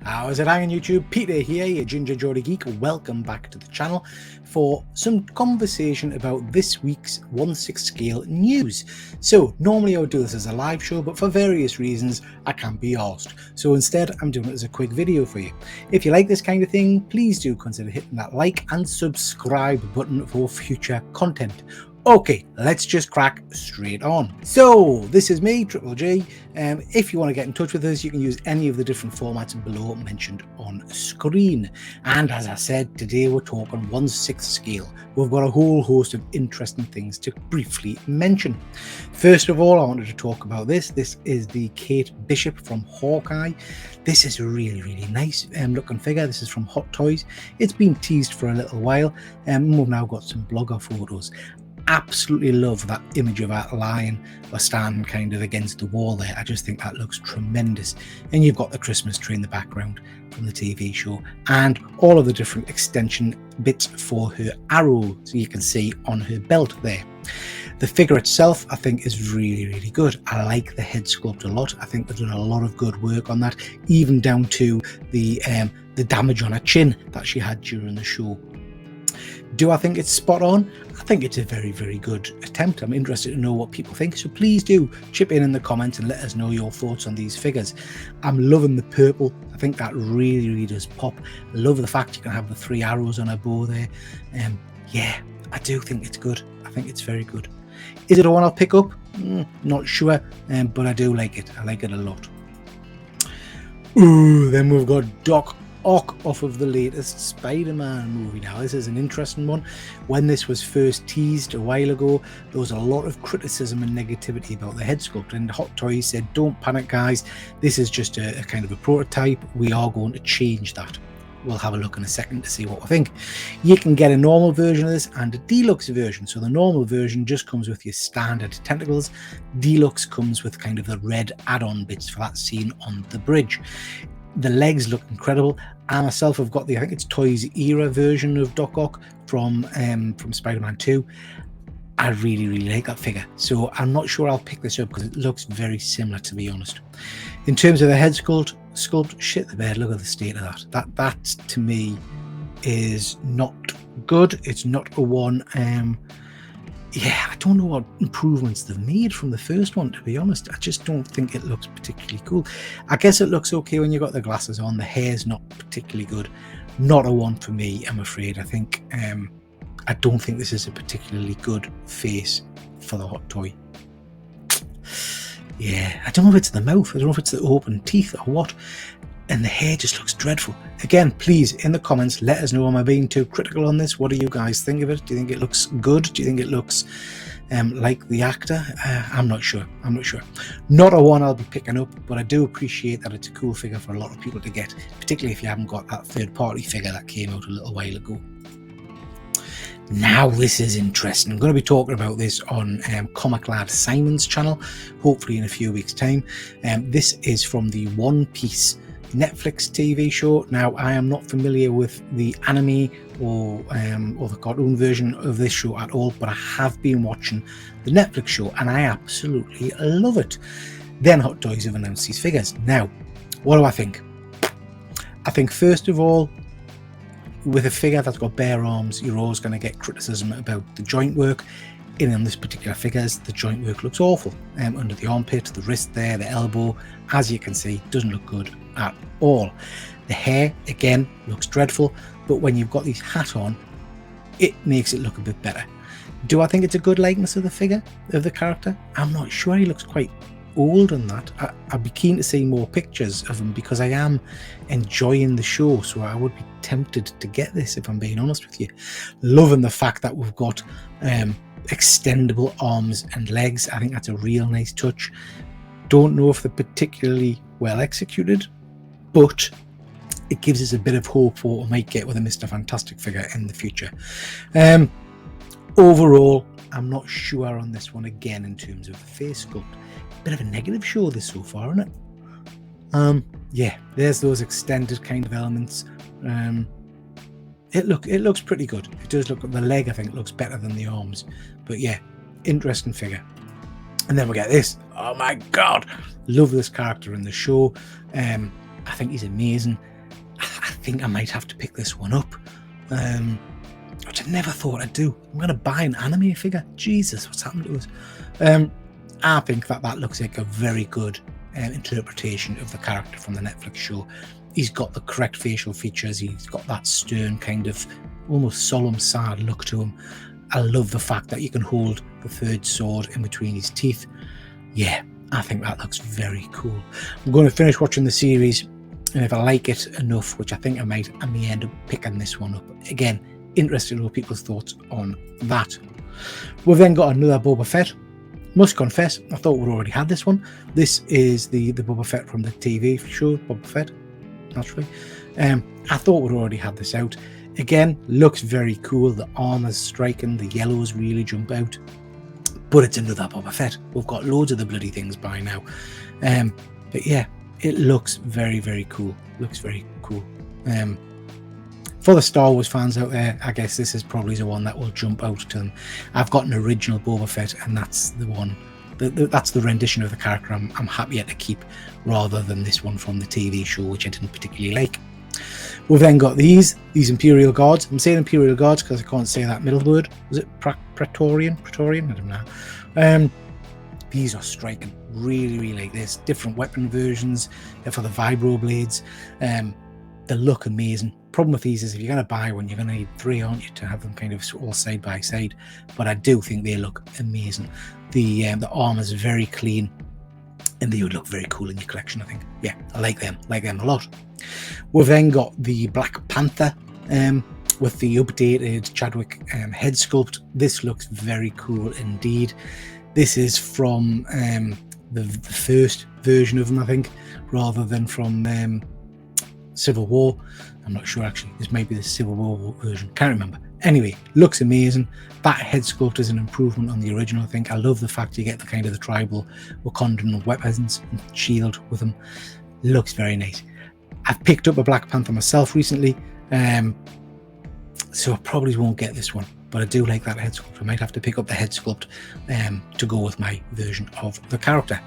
How's it hanging, YouTube? Peter here, your Ginger Geordie Geek. Welcome back to the channel for some conversation about this week's 1/6 scale news. So normally I would do this as a live show, but for various reasons I can't be arsed. So instead I'm doing it as a quick video for you. If you like this kind of thing, please do consider hitting that like and subscribe button for future content. Okay, let's just crack straight on. So this is me, Triple G. If you want to get in touch with us, you can use any of the different formats below mentioned on screen. And as I said, today we're talking 1/6 scale. We've got a whole host of interesting things to briefly mention. First of all, I wanted to talk about this. This is the Kate Bishop from Hawkeye. This is a really nice looking figure. This is from Hot Toys. It's been teased for a little while, and we've now got some blogger photos. Absolutely love that image of that lion or standing kind of against the wall there. I just think that looks tremendous. And you've got the Christmas tree in the background from the TV show and all of the different extension bits for her arrow, so you can see on her belt there. The figure itself, I think, is really good. I like the head sculpt a lot. I think they've done a lot of good work on that, even down to the damage on her chin that she had during the show. Do I think it's spot on? I think it's a very good attempt. I'm interested to know what people think, so please do chip in the comments and let us know your thoughts on these figures. I'm loving the purple. I think that really does pop. I love the fact you can have the 3 arrows on a bow there. Yeah, I do think it's good. I think it's very good. Is it a one I'll pick up? Not sure, but I do like it. I like it a lot. Ooh, then we've got Doc Ock off of the latest Spider-Man movie. Now this is an interesting one. When this was first teased a while ago, there was a lot of criticism and negativity about the head sculpt, and Hot Toys said, don't panic guys, this is just a kind of a prototype. We are going to change that. We'll have a look in a second to see what we think. You can get a normal version of this and a deluxe version. So the normal version just comes with your standard tentacles. Deluxe comes with kind of the red add-on bits for that scene on the bridge. The legs look incredible. I myself have got the, I think it's Toys era version of Doc Ock from Spider-Man 2. I really like that figure, so I'm not sure I'll pick this up because it looks very similar, to be honest. In terms of the head sculpt, shit the bed. Look at the state of that. That to me is not good. It's not a one. Yeah, I don't know what improvements they've made from the first one, to be honest. I just don't think it looks particularly cool. I guess it looks okay when you got the glasses on. The hair's not particularly good. Not a one for me, I'm afraid. I think I don't think this is a particularly good face for the Hot Toy. Yeah, I don't know if it's the mouth. I don't know if it's the open teeth or what. And the hair just looks dreadful. Again, please, in the comments, let us know, am I being too critical on this? What do you guys think of it? Do you think it looks good? Do you think it looks like the actor? I'm not sure. Not a one I'll be picking up, but I do appreciate that it's a cool figure for a lot of people to get, particularly if you haven't got that third-party figure that came out a little while ago. Now this is interesting. I'm going to be talking about this on Comic Lad Simon's channel, hopefully in a few weeks' time. This is from the One Piece Netflix TV show. Now I am not familiar with the anime or the cartoon version of this show at all, but I have been watching the Netflix show and I absolutely love it. Then Hot Toys have announced these figures. Now, what do I think? I think first of all, with a figure that's got bare arms, you're always going to get criticism about the joint work. In this particular figures, the joint work looks awful. Under the armpit, the wrist there, the elbow, as you can see, doesn't look good at all. The hair, again, looks dreadful, but when you've got this hat on, it makes it look a bit better. Do I think it's a good likeness of the figure, of the character? I'm not sure. He looks quite old in that. I'd be keen to see more pictures of him because I am enjoying the show, so I would be tempted to get this, if I'm being honest with you. Loving the fact that we've got extendable arms and legs. I think that's a real nice touch. Don't know if they're particularly well executed, but it gives us a bit of hope for what we might get with a Mr. Fantastic figure in the future. Overall, I'm not sure on this one again in terms of the face sculpt. Bit of a negative show this so far, isn't it? Yeah, there's those extended kind of elements. It looks pretty good. It does look, the leg I think looks better than the arms, but yeah, interesting figure. And then we get this. Oh my god, love this character in the show. I think he's amazing. think I might have to pick this one up, which I never thought I'd do. I'm going to buy an anime figure. Jesus, what's happened to us? I think that looks like a very good interpretation of the character from the Netflix show. He's got the correct facial features. He's got that stern kind of almost solemn, sad look to him. I love the fact that you can hold the third sword in between his teeth. Yeah, I think that looks very cool. I'm going to finish watching the series, and if I like it enough, which I think I may end up picking this one up. Again, interested in what people's thoughts on that. We've then got another Boba Fett. Must confess, I thought we'd already had this one. This is the Boba Fett from the TV show, Boba Fett, naturally. I thought we'd already had this out. Again, looks very cool. The armor's striking, the yellows really jump out. But it's another Boba Fett. We've got loads of the bloody things by now. But yeah, it looks very, very cool. Looks very cool. For the Star Wars fans out there, I guess this is probably the one that will jump out to them. I've got an original Boba Fett, and that's the one. That's the rendition of the character I'm happier to keep, rather than this one from the TV show, which I didn't particularly like. We've then got these Imperial Guards. I'm saying Imperial Guards because I can't say that middle word. Was it Praetorian? I don't know. These are striking. Really, really like this. Different weapon versions for the vibro blades. They look amazing. Problem with these is if you're going to buy one, you're going to need 3, aren't you, to have them kind of all side by side. But I do think they look amazing. The armor's very clean, and they would look very cool in your collection, I think. Yeah, I like them a lot. We've then got the Black Panther with the updated Chadwick head sculpt. This looks very cool indeed. This is from the first version of them, I think, rather than from Civil War. I'm not sure actually. This may be the Civil War version. Can't remember. Anyway, looks amazing. That head sculpt is an improvement on the original, I think. I love the fact you get the kind of the tribal Wakandan weapons and shield with them. Looks very nice. I've picked up a Black Panther myself recently, so I probably won't get this one, but I do like that head sculpt. I might have to pick up the head sculpt to go with my version of the character.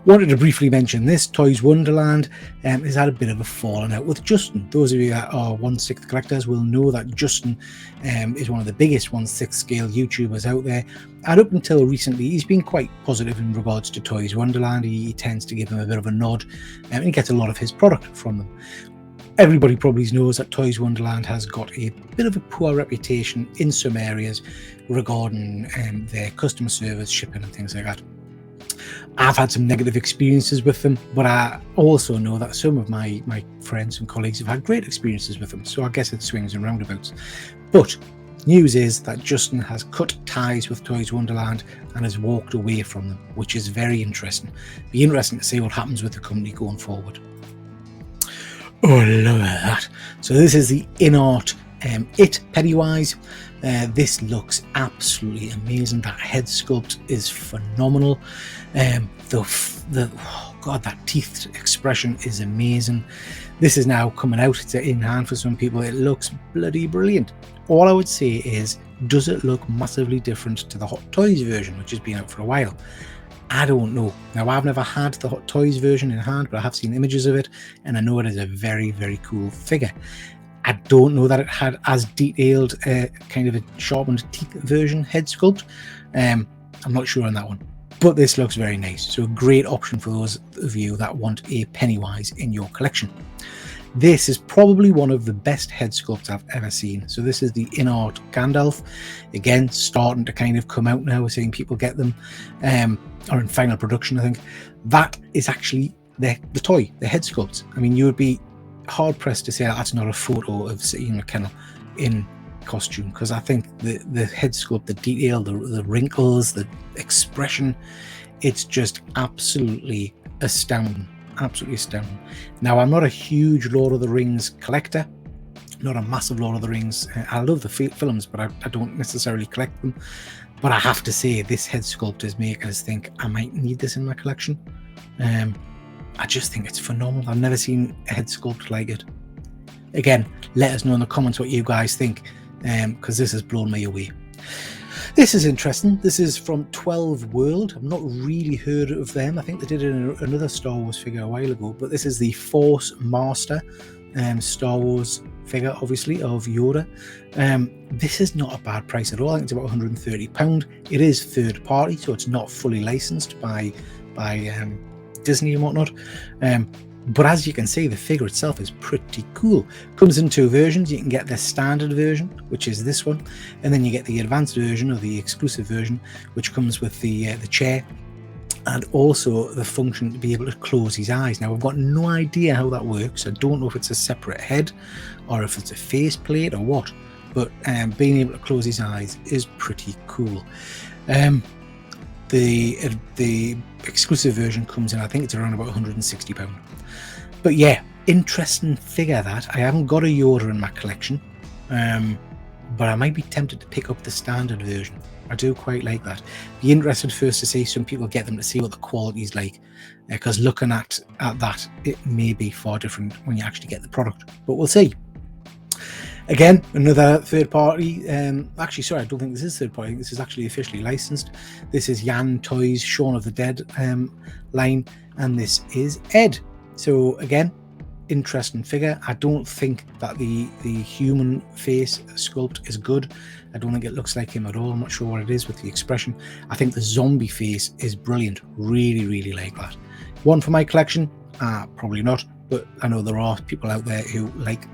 Wanted to briefly mention this. Toys Wonderland has had a bit of a falling out with Justin. Those of you that are 1/6 collectors will know that Justin is one of the biggest 1/6 scale YouTubers out there, and up until recently he's been quite positive in regards to Toys Wonderland. He tends to give them a bit of a nod, and he gets a lot of his product from them. Everybody probably knows that Toys Wonderland has got a bit of a poor reputation in some areas regarding their customer service, shipping and things like that. I've had some negative experiences with them, but I also know that some of my friends and colleagues have had great experiences with them, so I guess it swings and roundabouts. But news is that Justin has cut ties with Toys Wonderland and has walked away from them, which is very interesting. Be interesting to see what happens with the company going forward. Oh, look at that. So this is the InArt It Pennywise. This looks absolutely amazing. That head sculpt is phenomenal. That teeth expression is amazing. This is now coming out. It's in hand for some people. It looks bloody brilliant. All I would say is, does it look massively different to the Hot Toys version, which has been out for a while? I don't know. Now, I've never had the Hot Toys version in hand, but I have seen images of it, and I know it is a very, very cool figure. I don't know that it had as detailed kind of a sharpened teeth version head sculpt. I'm not sure on that one, but this looks very nice. So a great option for those of you that want a Pennywise in your collection. This is probably one of the best head sculpts I've ever seen. So this is the InArt Gandalf. Again, starting to kind of come out now. We're seeing people get them, or in final production, I think. That is actually the toy, the head sculpt. I mean, you would be hard pressed to say that's not a photo of Ian McKennell in costume, because I think the head sculpt, the detail, the wrinkles, the expression, it's just absolutely astounding. Absolutely astounding. Now, I'm not a huge Lord of the Rings collector, not a massive Lord of the Rings. I love the films, but I don't necessarily collect them. But I have to say, this head sculpt is making us think I might need this in my collection. I just think it's phenomenal. I've never seen a head sculpt like it. Again, let us know in the comments what you guys think, because this has blown me away. This is interesting. This is from 12 World. I've not really heard of them. I think they did another Star Wars figure a while ago, but this is the Force Master. Star Wars figure, obviously, of Yoda. This is not a bad price at all. I think it's about £130. It is third party, so it's not fully licensed by Disney and whatnot. But as you can see, the figure itself is pretty cool. Comes in two versions. You can get the standard version, which is this one, and then you get the advanced version or the exclusive version, which comes with the chair and also the function to be able to close his eyes. Now, I've got no idea how that works. I don't know if it's a separate head or if it's a face plate or what, but being able to close his eyes is pretty cool. The exclusive version comes in, I think it's around about £160. But yeah, interesting figure that. I haven't got a Yoda in my collection, but I might be tempted to pick up the standard version. I do quite like that. Be interested first to see some people get them to see what the quality is like, because looking at that, it may be far different when you actually get the product, but we'll see. Again, another third party. Actually, sorry, I don't think this is third party. This is actually officially licensed. This is Yan Toys Shaun of the Dead line, and this is Ed. So again, interesting figure. I don't think that the human face sculpt is good. I don't think it looks like him at all. I'm not sure what it is with the expression. I think the zombie face is brilliant. Really like that. One for my collection? Probably not. But I know there are people out there who like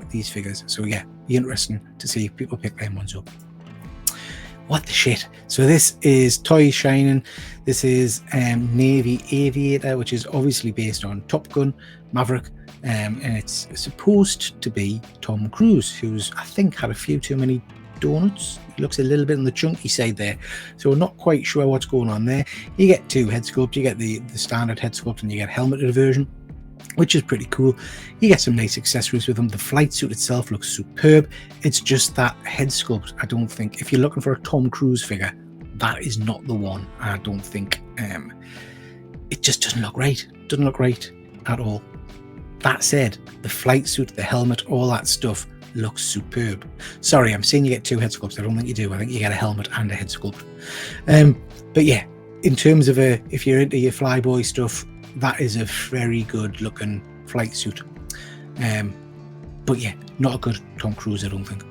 these figures. So yeah, be interesting to see if people pick them ones up. What the shit? So this is Toys Shining. This is Navy Aviator, which is obviously based on Top Gun Maverick. And it's supposed to be Tom Cruise, who's, I think, had a few too many donuts. He looks a little bit on the chunky side there. So we're not quite sure what's going on there. You get two head sculpts. You get the standard head sculpt and you get helmeted version, which is pretty cool. You get some nice accessories with them. The flight suit itself looks superb. It's just that head sculpt, I don't think, if you're looking for a Tom Cruise figure, that is not the one. I don't think. It just doesn't look right. Doesn't look right at all. That said, the flight suit, the helmet, all that stuff looks superb. Sorry, I'm saying you get two head sculpts. I don't think you do. I think you get a helmet and a head sculpt. But yeah, in terms of if you're into your flyboy stuff, that is a very good looking flight suit. But yeah, not a good Tom Cruise, I don't think.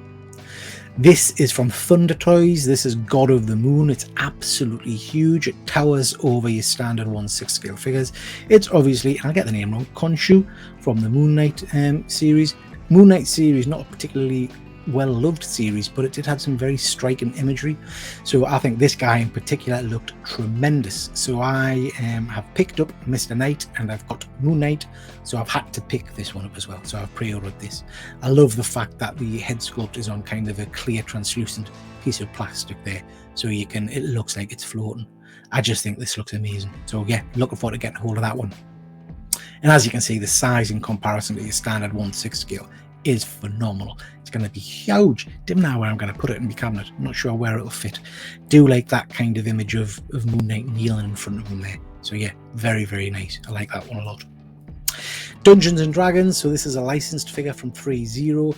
This is from Thunder Toys. This is God of the Moon. It's absolutely huge. It towers over your standard 1/6 scale figures. It's obviously, and I'll get the name wrong, Khonshu from the Moon Knight series. Moon Knight series, not a particularly well-loved series, but it did have some very striking imagery. So I think this guy in particular looked tremendous. So I have picked up Mr. Knight and I've got Moon Knight, so I've had to pick this one up as well. So I've pre-ordered this. I love the fact that the head sculpt is on kind of a clear translucent piece of plastic there, so you can, it looks like it's floating. I just think this looks amazing. So yeah, looking forward to getting hold of that one. And as you can see, the size in comparison to your standard 1/6 scale is phenomenal. It's going to be huge. Don't know where I'm going to put it in my cabinet. I'm not sure where it'll fit. Do like that kind of image of Moon Knight kneeling in front of him there. So yeah, very nice. I like that one a lot. Dungeons and Dragons. So this is a licensed figure from 3-0.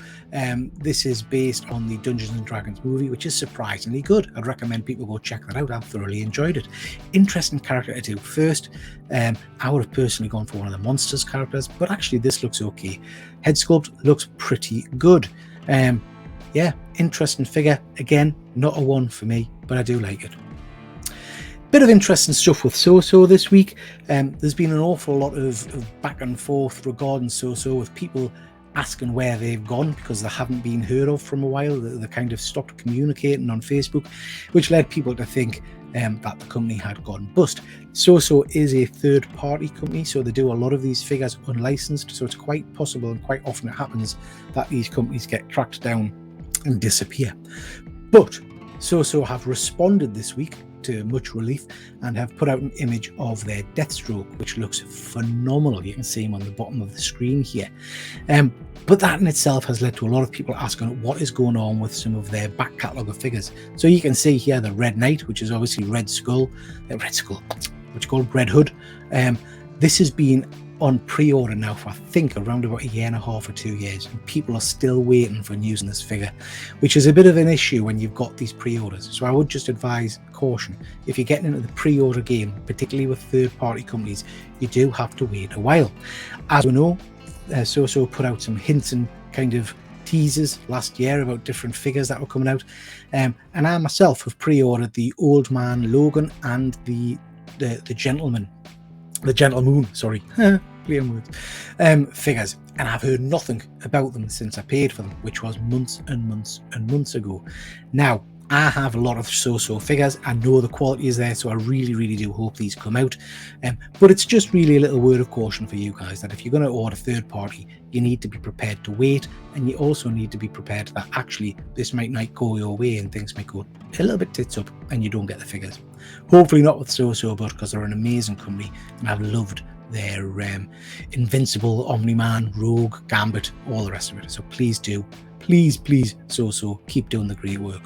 This is based on the Dungeons and Dragons movie, which is surprisingly good. I'd recommend people go check that out. I thoroughly enjoyed it. Interesting character to do first. I would have personally gone for one of the Monsters characters, but actually this looks okay. Head sculpt looks pretty good. Yeah, interesting figure. Again, not a one for me, but I do like it. Bit of interesting stuff with So-So this week. There's been an awful lot of back and forth regarding So-So, with people asking where they've gone because they haven't been heard of from a while. They kind of stopped communicating on Facebook, which led people to think that the company had gone bust. So-So is a third-party company, so they do a lot of these figures unlicensed, so it's quite possible and quite often it happens that these companies get tracked down and disappear. But So-So have responded this week, to much relief, and have put out an image of their Deathstroke, which looks phenomenal. You can see him on the bottom of the screen here. But that in itself has led to a lot of people asking what is going on with some of their back catalogue of figures. So you can see here the Red Knight, which is obviously Red Skull, which is called Red Hood. This has been on pre-order now for I think around about 1.5 years or 2 years, and people are still waiting for news on this figure, which is a bit of an issue when you've got these pre-orders. So I would just advise caution. If you're getting into the pre-order game, particularly with third-party companies, you do have to wait a while. As we know, So put out some hints and kind of teasers last year about different figures that were coming out, and I myself have pre-ordered the Old Man Logan and the Gentleman, the Gentlemoon, sorry, playing words, figures, and I've heard nothing about them since I paid for them, which was months and months and months ago. Now, I have a lot of So figures. I know the quality is there, so I really do hope these come out. But it's just really a little word of caution for you guys that if you're going to order third party, you need to be prepared to wait, and you also need to be prepared that actually this might not go your way and things might go a little bit tits up and you don't get the figures. Hopefully not with So, but because they're an amazing company and I've loved their Invincible, Omni-Man, Rogue, Gambit, all the rest of it. So please do, please So keep doing the great work.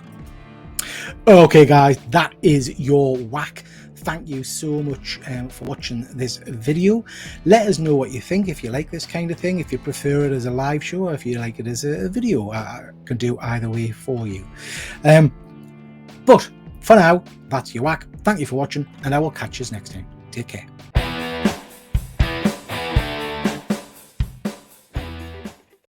Okay guys, that is your whack. Thank you so much for watching this video. Let us know what you think, if you like this kind of thing, if you prefer it as a live show, or if you like it as a video. I can do either way for you. But for now, that's your whack. Thank you for watching, and I will catch you next time. Take care.